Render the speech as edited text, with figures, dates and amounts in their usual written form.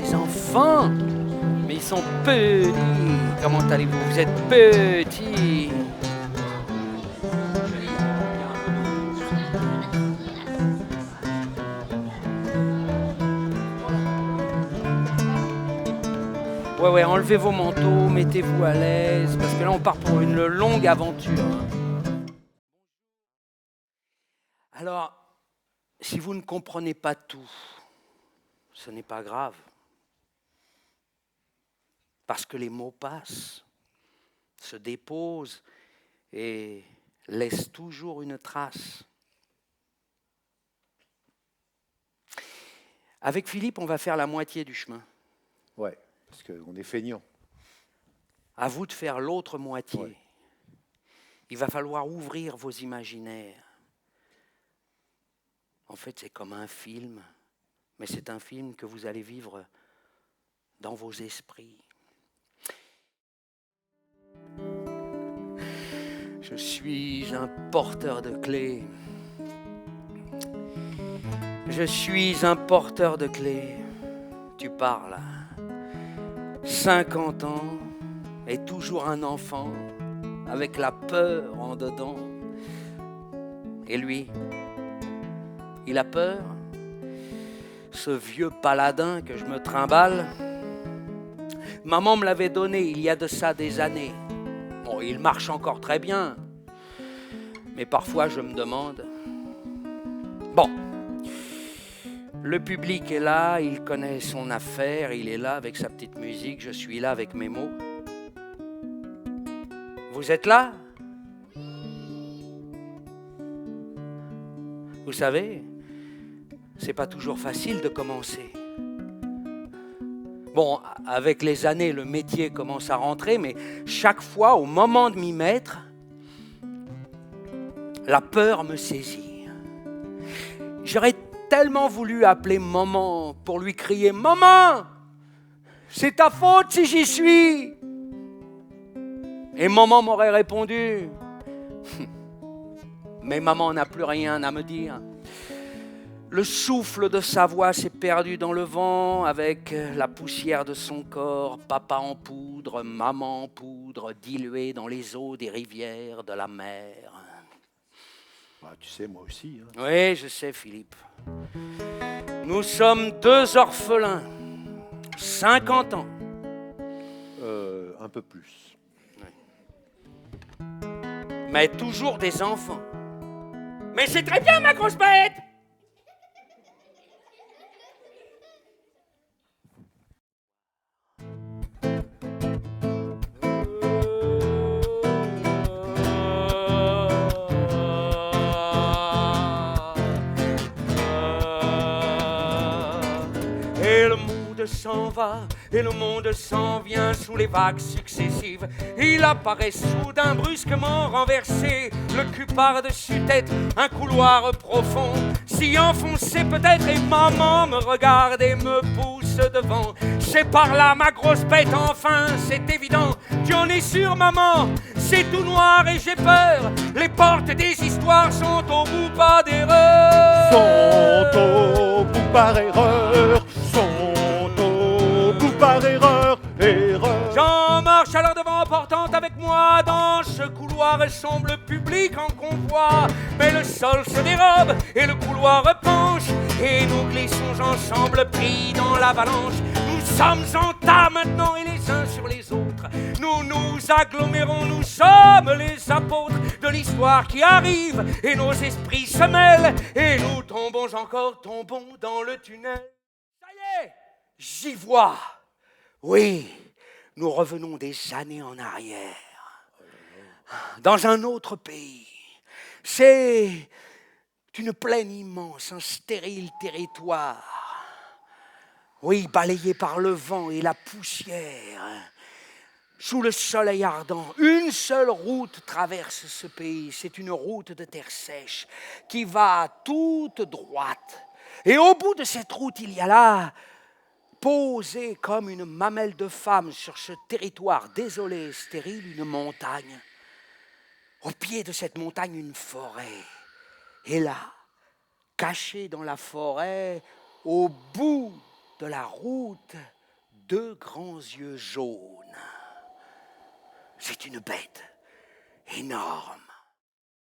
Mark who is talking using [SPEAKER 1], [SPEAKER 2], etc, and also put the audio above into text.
[SPEAKER 1] des enfants. Mais ils sont petits. Comment allez-vous? Vous êtes petits. Ouais, enlevez vos manteaux, mettez-vous à l'aise, parce que là, on part pour une longue aventure. Alors, si vous ne comprenez pas tout, ce n'est pas grave. Parce que les mots passent, se déposent et laissent toujours une trace. Avec Philippe, on va faire la moitié du chemin.
[SPEAKER 2] Ouais, parce qu'on est feignant.
[SPEAKER 1] À vous de faire l'autre moitié.
[SPEAKER 2] Ouais.
[SPEAKER 1] Il va falloir ouvrir vos imaginaires. En fait, c'est comme un film, mais c'est un film que vous allez vivre dans vos esprits. Je suis un porteur de clés. Je suis un porteur de clés. Tu parles. 50 ans et toujours un enfant avec la peur en dedans. Et lui, il a peur. Ce vieux paladin que je me trimballe. Maman me l'avait donné il y a de ça des années. Bon, il marche encore très bien. Mais parfois, je me demande... Bon, le public est là, il connaît son affaire, il est là avec sa petite musique, je suis là avec mes mots. Vous êtes là? Vous savez, c'est pas toujours facile de commencer. Bon, avec les années, le métier commence à rentrer, mais chaque fois, au moment de m'y mettre, la peur me saisit. J'aurais tellement voulu appeler maman pour lui crier « Maman, c'est ta faute si j'y suis !» Et maman m'aurait répondu « Mais maman n'a plus rien à me dire. » Le souffle de sa voix s'est perdu dans le vent avec la poussière de son corps, papa en poudre, maman en poudre, diluée dans les eaux des rivières, de la mer.
[SPEAKER 2] Bah, tu sais, moi aussi. Hein.
[SPEAKER 1] Oui, je sais, Philippe. Nous sommes deux orphelins, 50 ans.
[SPEAKER 2] Un peu plus.
[SPEAKER 1] Oui. Mais toujours des enfants. Mais c'est très bien, ma grosse bête! Et le monde s'en va, et le monde s'en vient sous les vagues successives. Il apparaît soudain, brusquement renversé, le cul par-dessus tête, un couloir profond, si enfoncé peut-être, et maman me regarde et me pousse devant. C'est par là, ma grosse bête, enfin, c'est évident. Tu en es sûre, maman? C'est tout noir et j'ai peur. Les portes des histoires sont au bout, pas d'erreur.
[SPEAKER 2] Sont au bout par erreur. Sont au bout par erreur. Erreur.
[SPEAKER 1] J'en marche alors devant, portant avec moi dans ce couloir sombre, le public en convoi. Mais le sol se dérobe et le couloir repenche, et nous glissons ensemble pris dans l'avalanche. Nous sommes en tas maintenant et les uns sur les autres. Nous nous agglomérons, nous sommes les apôtres de l'histoire qui arrive, et nos esprits se mêlent, et nous tombons encore, tombons dans le tunnel. Ça y est, j'y vois. Oui, nous revenons des années en arrière, dans un autre pays. C'est une plaine immense, un stérile territoire. Oui, balayé par le vent et la poussière. Sous le soleil ardent, une seule route traverse ce pays. C'est une route de terre sèche qui va toute droite. Et au bout de cette route, il y a là, posée comme une mamelle de femme sur ce territoire désolé et stérile, une montagne. Au pied de cette montagne, une forêt. Et là, caché dans la forêt, au bout de la route, 2 grands yeux jaunes. C'est une bête énorme.